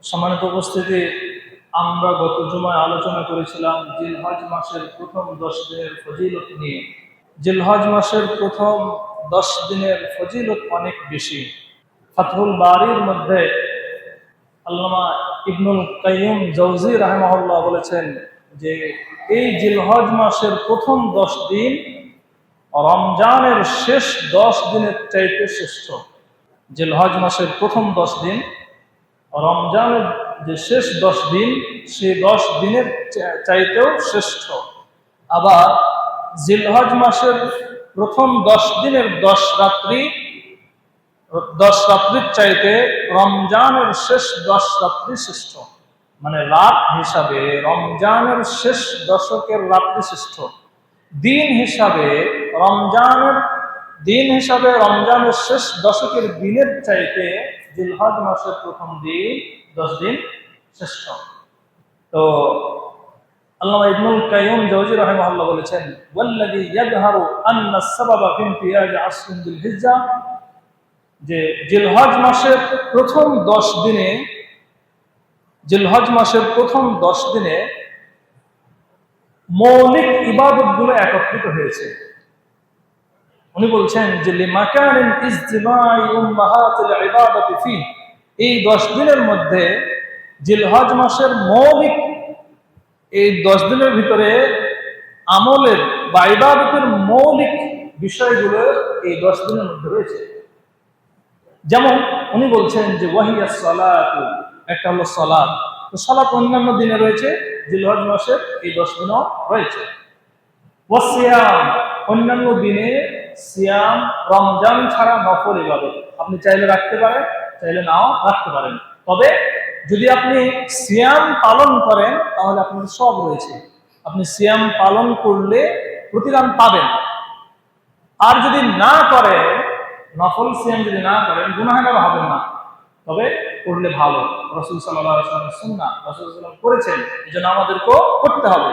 সম্মানিত উপস্থিতি, আমরা গত জুমায় আলোচনা করেছিলাম জিলহজ মাসের প্রথম 10 দিনের ফজিলত নিয়ে। জিলহজ মাসের প্রথম 10 দিনের ফজিলত অনেক বেশি। ফাতহুল বারীর মধ্যে আল্লামা ইবনুল কাইয়্যুম জাওযী রাহিমাহুল্লাহ বলেছেন যে এই জিলহজ মাসের প্রথম 10 দিন রমজানের শেষ 10 দিনের চাইতে শ্রেষ্ঠ। জিলহজ মাসের প্রথম 10 দিন রমজানের যে শেষ 10 দিন, সেই 10 দিনের চাইতেও শ্রেষ্ঠ। আবার জিলহজ মাসের প্রথম 10 দিনের 10 রাত্রির চাইতে রমজানের শেষ 10 রাত্রি শ্রেষ্ঠ। মানে রাত হিসাবে রমজানের শেষ দশকের রাত্রি শ্রেষ্ঠ। দিন হিসাবে রমজানের শেষ দশকের দিনের চাইতে জিলহজ মাসের প্রথম দিন 10 দিন শ্রেষ্ঠ। তো আল্লামা ইবনুল কাইয়্যুম জাওযী রাহিমাহুল্লাহ বলেছেন, ওয়াল্লাযী ইয়াযহারু আন্না আস-সাবাবা ফি ইমতিয়াজ আশরিন যিল হিজ্জা, যে জিলহজ মাসের প্রথম 10 দিনে মৌলিক ইবাদতগুলো একত্রিত হয়েছে। উনি বলছেন যে লিমাকানিন ইজতিমাই উম্মাহাতিল ইবাদাতি ফি, এই 10 দিনের মধ্যে জিলহজ মাসের মৌলিক, এই 10 দিনের ভিতরে আমলের বা ইবাদতের মৌলিক বিষয়গুলো এই 10 দিনের মধ্যে রয়েছে। যেমন উনি বলছেন যে ওয়াহিয়াস সালাতু, একটা হলো সালাত। তো সালাত অন্যান্য দিনে রয়েছে, জিলহজ মাসের এই 10 দিনও রয়েছে। ওয়াসিয়াম, অন্যান্য দিনে সিয়াম, রমজান ছাড়া নফল ইবাদত আপনি চাইলে রাখতে পারেন, চাইলে নাও রাখতে পারেন। তবে যদি আপনি সিয়াম পালন করেন তাহলে আপনার সব রয়েছে, আপনি সিয়াম পালন করলে প্রতিদান পাবেন। আর যদি না করেন, নফল সিয়াম যদি না করেন, গুনাহগার হবেন না, তবে করলে ভালো। রাসূল সাল্লাল্লাহু আলাইহি ওয়াসাল্লামের সুন্নাহ, রাসূল সাল্লাল্লাহু আলাইহি ওয়াসাল্লাম করেছেন, এজন্য আমাদেরকেও করতে হবে।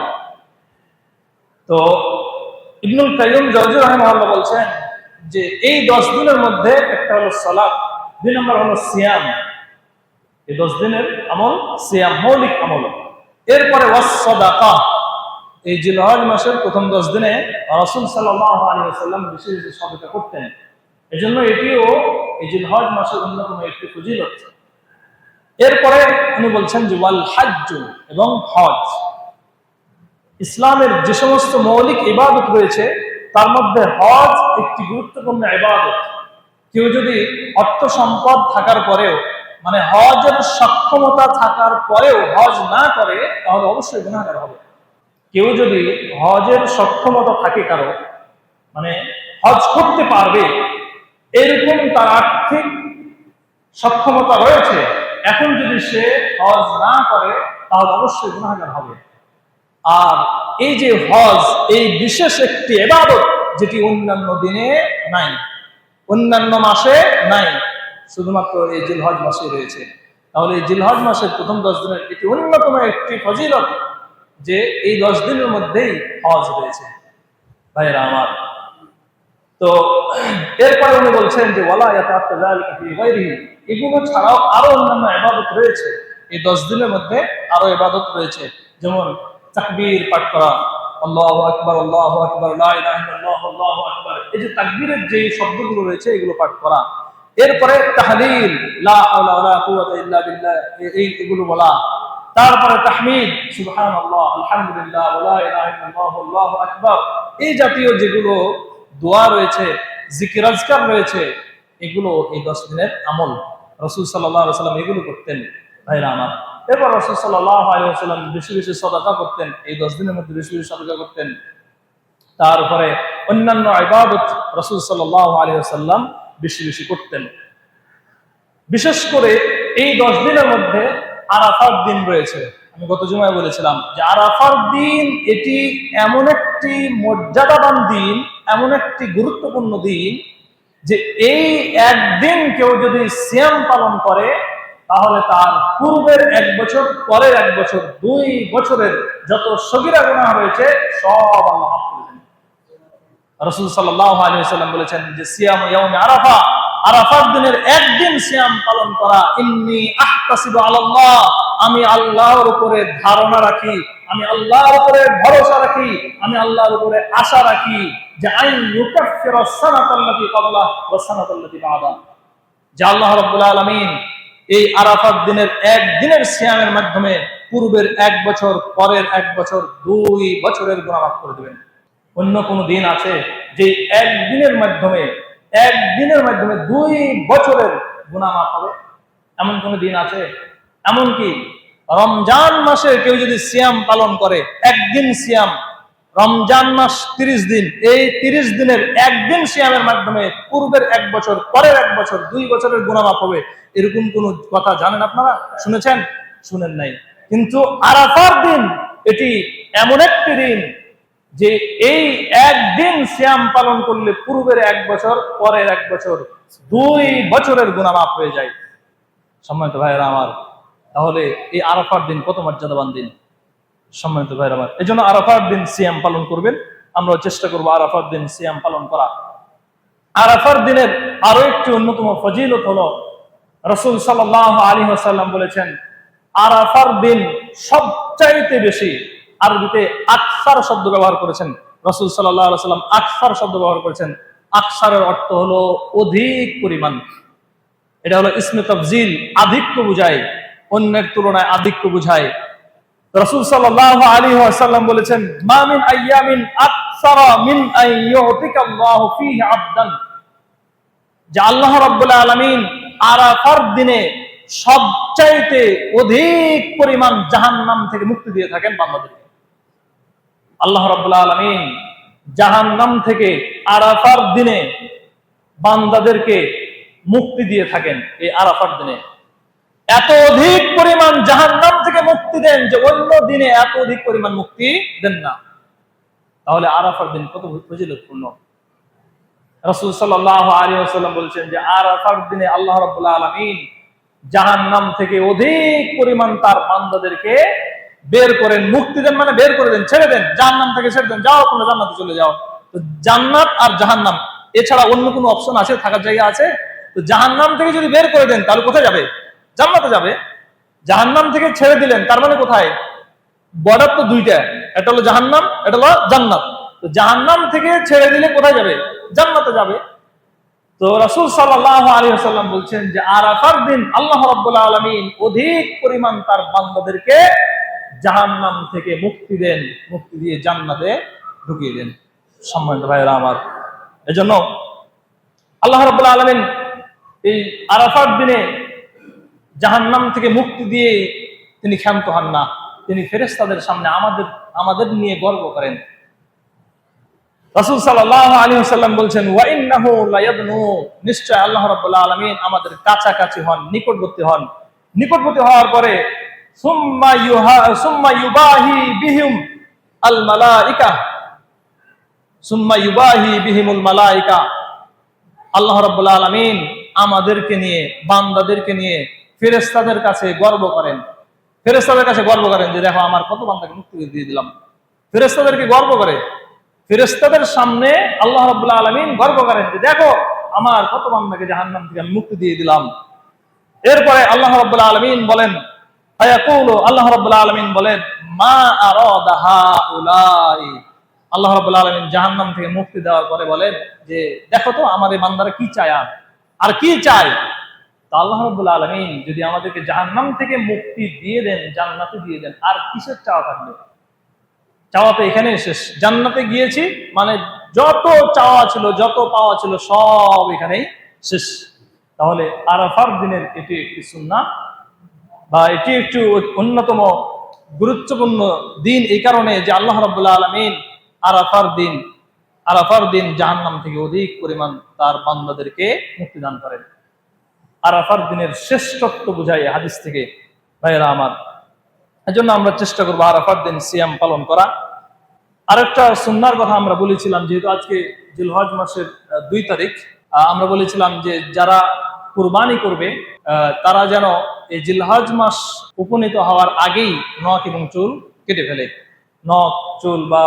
তো ইবনুল কাইয়্যুম জাওযী রাহিমাহুল্লাহ বলছেন যে এই 10 দিনের মধ্যে একটা হলো সালাত, 2 নম্বর হলো সিয়াম। এই 10 দিনের আমল সিয়াম, মৌলিক আমল। এরপরে ওয়াস সাদাকা, এই জিলহজ মাসের প্রথম 10 দিনে রাসূল সাল্লাল্লাহু আলাইহি ওয়াসাল্লাম বেশি বেশি সাদাকা করতেন। এজন্য এটিও এই জিলহজ মাসের অন্যতম একটি ফজিলত। এরপরে উনি বলছেন যে ওয়াল হজ্জ, এবং হজ। ইসলামের যে সমস্ত মৌলিক ইবাদত রয়েছে তার মধ্যে হজ একটি গুরুত্বপূর্ণ ইবাদত। কেউ যদি অর্থ সম্পদ থাকার পরেও, মানে হজের সক্ষমতা থাকার পরেও হজ না করে তাহলে অবশ্যই গুনাহগার হবে। কেউ যদি হজের সক্ষমতা থাকে কারো, মানে হজ করতে পারবে এরকম তার আর্থিক সক্ষমতা রয়েছে, এখন যদি সে হজ না করে তাহলে অবশ্যই গুনাহগার হবে। আর এই যে হজ, এই বিশেষ একটি ইবাদত যেটি অন্যান্য দিনে নাই, অন্যান্য মাসে নাই, শুধুমাত্র এই জিলহজ মাসে রয়েছে। তাহলে এই জিলহজ মাসের প্রথম 10 দিনের এটি অন্যতম একটি ফজিলত যে এই 10 দিনের মধ্যেই হজ রয়েছে। ভাইরা আমার, তো এরপরে উনি বলছেন যে ওয়ালা ইয়াতাআত্তা যালিকা ফি গায়রিহি, এগুলো ছাড়াও আরো অন্যান্য ইবাদত রয়েছে। এই 10 দিনের মধ্যে আরো ইবাদত রয়েছে, যেমন তাকবীর পাঠ করা, আল্লাহু আকবার, আল্লাহু আকবার, লা ইলাহা ইল্লাল্লাহ, আল্লাহু আকবার, এই যে তাকবীরের যে শব্দগুলো রয়েছে এগুলো পাঠ করা। এরপরে তাহলিল, লা হাওলা ওয়ালা কুওয়াতা ইল্লা বিল্লাহ, এগুলো বলা। তারপরে তাহমিদ, সুবহানাল্লাহ, আলহামদুলিল্লাহ, ওয়া লা ইলাহা ইল্লাল্লাহ, আল্লাহু আকবার, এই জাতীয় যেগুলো দোয়া রয়েছে, জিকির আজকার রয়েছে, এগুলো এই 10 দিনের আমল। রাসূল সাল্লাল্লাহু আলাইহি ওয়াসাল্লাম এগুলো করতেন। ভাইরা আমার, এরপর রাসূল সাল্লাল্লাহু আলাইহি ওয়াসাল্লাম বেশি বেশি সাদাকা করতেন, এই 10 দিনের মধ্যে বেশি বেশি সাদাকা করতেন। তারপরে অন্যান্য ইবাদত রাসূল সাল্লাল্লাহু আলাইহি ওয়াসাল্লাম বেশি বেশি করতেন। বিশেষ করে এই 10 দিনের মধ্যে আরাফার দিন রয়েছে। আমি গত জুমায় বলেছিলাম যে আরাফার দিন এটি এমন একটি মর্যাদাবান দিন, এমন একটি গুরুত্বপূর্ণ দিন যে এই একদিন কেউ যদি সিয়াম পালন করে তাহলে তার পূর্বের 1 বছর, পরের 1 বছর, 2 বছরের যত সগীরা গুনাহ রয়েছে সব আল্লাহ মাফ করে দেন। রাসূল সাল্লাল্লাহু আলাইহি ওয়াসাল্লাম বলেছেন যে সিয়াম ইয়াউমে আরাফা, আরাফার দিনের একদিন সিয়াম পালন করা, ইন্নী আহতাসিবু আলাল্লাহ, আমি আল্লাহর উপরে ধারণা রাখি, আমি আল্লাহর উপরে ভরসা রাখি, আমি আল্লাহর উপরে আশা রাখি যে আইন ইউকাফফিরা সানাতাল্লাতী ক্বাবলা ওয়া সানাতাল্লাতী বা'দা, যে আল্লাহ রাব্বুল আলামিন এই আরাফাত দিনের একদিনের সিয়ামের মাধ্যমে পূর্বের 1 বছর, পরের 1 বছর, 2 বছরের গুনাহ মাফ করে দিবেন। অন্য কোন দিন আছে যে একদিনের মাধ্যমে 2 বছরের গুনাহ মাফ হবে? এমন কোন দিন আছে? এমনকি রমজান মাসে কেউ যদি সিয়াম পালন করে, একদিন সিয়াম, রমজান মাস 30 দিন, এই 30 দিনের একদিন সিয়ামের মাধ্যমে পূর্বের 1 বছর, পরের 1 বছর, 2 বছরের গুনাহ মাফ হবে, এরকম কোন কথা জানেন আপনারা? শুনেছেন? শুনেন নাই। কিন্তু আরাফার দিন এটি এমন একটি দিন যে এই একদিন সিয়াম পালন করলে পূর্বের 1 বছর, পরের 1 বছর, 2 বছরের গুনাহ মাফ হয়ে যায়। সম্মানিত ভাইরা আমার, তাহলে এই আরাফার দিন কত মর্যাদাবান দিন, সম্মানিত ভাইরা আমার। এই জন্য আরাফার দিন সিয়াম পালন করবেন, আমরা চেষ্টা করবো আরাফার দিন সিয়াম পালন করা। আরাফার দিনের আরো একটি অন্যতম ফজিলত হলো, রাসূল সাল্লাল্লাহু আলাইহি ওয়াসাল্লাম বলেছেন, আরাফার দিন সবচাইতে বেশি, আরবিতে আকসার শব্দ ব্যবহার করেছেন রাসূল সাল্লাল্লাহু আলাইহি ওয়াসাল্লাম, আকসার শব্দ ব্যবহার করেছেন। আকসারের অর্থ হলো অধিক পরিমাণ। এটা হলো ইসমে তাফজিল, আধিক্য বুঝায়, অন্যের তুলনায় আধিক্য বুঝায়। রাসূল সাল্লাল্লাহু আলাইহি ওয়াসাল্লাম বলেছেন, মা মিন আইয়ামিন আকসারা মিন আন ইউতিকাল্লাহু ফীহি আবদান, যে আল্লাহ রাব্বুল আলামিন আরাফার দিনে সবচাইতে অধিক পরিমাণ জাহান্নাম থেকে মুক্তি দিয়ে থাকেন বান্দাদেরকে। আল্লাহ রাব্বুল আলামিন জাহান্নাম থেকে আরাফার দিনে বান্দাদেরকে মুক্তি দিয়ে থাকেন। এই আরাফার দিনে এত অধিক পরিমাণ জাহান্নাম থেকে মুক্তি দেন যে অন্য দিনে এত অধিক পরিমাণ মুক্তি দেন না। তাহলে আরাফার দিন কত ফজিলতপূর্ণ। রাসূল সাল্লাল্লাহু আলাইহি ওয়াসাল্লাম বলেছেন যে আরাফার দিনে আল্লাহ রাব্বুল আলামিন জাহান্নাম থেকে অধিক পরিমাণ তার বান্দাদেরকে বের করেন, মুক্তি দেন, মানে বের করে দেন, ছেড়ে দেন, জাহান্নাম থেকে ছেড়ে দেন, যাও তোমরা জান্নাতে চলে যাও। তো জান্নাত আর জাহান্নাম এছাড়া অন্য কোনো অপশন আছে, থাকার জায়গা আছে? তো জাহান্নাম থেকে যদি বের করে দেন তাহলে কোথায় যাবে? জান্নাতে যাবে। জাহান্নাম থেকে ছেড়ে দিলেন তার মানে কোথায়? বর্ডার তো দুইটা, এটা হলো জাহান্নাম, এটা হলো জান্নাত। তো জাহান্নাম থেকে ছেড়ে দিলে কোথায় যাবে? জান্নাতে যাবে। তো রাসূল সাল্লাল্লাহু আলাইহি ওয়াসাল্লাম বলছেন যে আরাফার দিন আল্লাহ রাব্বুল আলামিন অধিক পরিমাণ তার বান্দাদেরকে জাহান্নাম থেকে মুক্তি দেন, মুক্তি দিয়ে জান্নাতে ঢুকিয়ে দেন। সম্মানিত ভাইরা আমার, এজন্য আল্লাহ রাব্বুল আলামিন এই আরাফার দিনে জাহান্নাম থেকে মুক্তি দিয়ে তিনি ক্ষান্ত হন না, তিনি ফেরেশতাদের সামনে আমাদের নিয়ে গর্ব করেন। রাসূল সাল্লাল্লাহু আলাইহি ওয়াসাল্লাম বলছেন, ওয়া ইন্নাহু লায়াদনু, নিশ্চয় আল্লাহ রাব্বুল আলামিন আমাদের কাছাকাছি হন, নিকটবর্তী হন। নিকটবর্তী হওয়ার পরে সুম্মা ইউবাহি বিহিম আল মালাইকা, সুম্মা ইউবাহি বিহিমুল মালাইকা, আল্লাহ রাব্বুল আলামিন আমাদেরকে নিয়ে, বান্দাদেরকে নিয়ে ফেরেশতাদের কাছে গর্ব করেন। ফেরেশতাদের কাছে গর্ব করেন যে দেখো আমার কত বান্দাকে মুক্তি দিয়ে দিলাম। ফেরেশতাদেরকে গর্ব করে, ফেরেশতাদের সামনে আল্লাহ রাব্বুল আলামিন গর্ব করেন যে দেখো আমার কত বান্দাকে জাহান্নাম থেকে আমি মুক্তি দিয়ে দিলাম। এরপরে আল্লাহ রাব্বুল আলামিন বলেন, ফায়াকুলু, আল্লাহ রাব্বুল আলামিন বলেন, মা আরাদা হাউলাই, আল্লাহ রাব্বুল আলামিন জাহান্নাম থেকে মুক্তি দেওয়ার পরে বলেন যে দেখো তো আমার এই বান্দারা কি চায়, আর কি চায়। তো আল্লাহ রাব্বুল আলামিন যদি আমাদেরকে জাহান্নাম থেকে মুক্তি দিয়ে দেন, জান্নাতে দিয়ে দেন, আর কিসের চাওয়া থাকবে? চাওয়া তো এখানেই শেষ। জান্নাতে গিয়েছি মানে যত চাওয়া ছিল, যত পাওয়া ছিল সব এখানেই শেষ। তাহলে আরাফার দিনের এটি একটি সুন্নাহ, বা এটি একটু অন্যতম গুরুত্বপূর্ণ দিন এই কারণে যে আল্লাহ রাব্বুল আলামিন আরাফার দিন জাহান্নাম থেকে অধিক পরিমাণ তার বান্দাদেরকে মুক্তি দান করেন। আরাফার দিনের শ্রেষ্ঠত্ব বুঝায় হাদিস থেকে ভাইয়েরা আমার। এজন্য আমরা চেষ্টা করবো আরাফার দিন সিয়াম পালন করা। আরেকটা সুন্নাহর কথা আমরা বলেছিলাম, যেহেতু আজকে জিলহজ মাসের 2 তারিখ, আমরা বলেছিলাম যে যারা কুরবানি করবে তারা যেন এই জিলহজ মাস উপনীত হওয়ার আগেই নখ এবং চুল কেটে ফেলে। নখ, চুল বা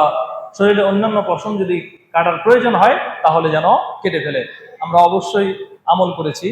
শরীরে অন্যান্য পশম যদি কাটার প্রয়োজন হয় তাহলে যেন কেটে ফেলে। আমরা অবশ্যই আমল করেছি।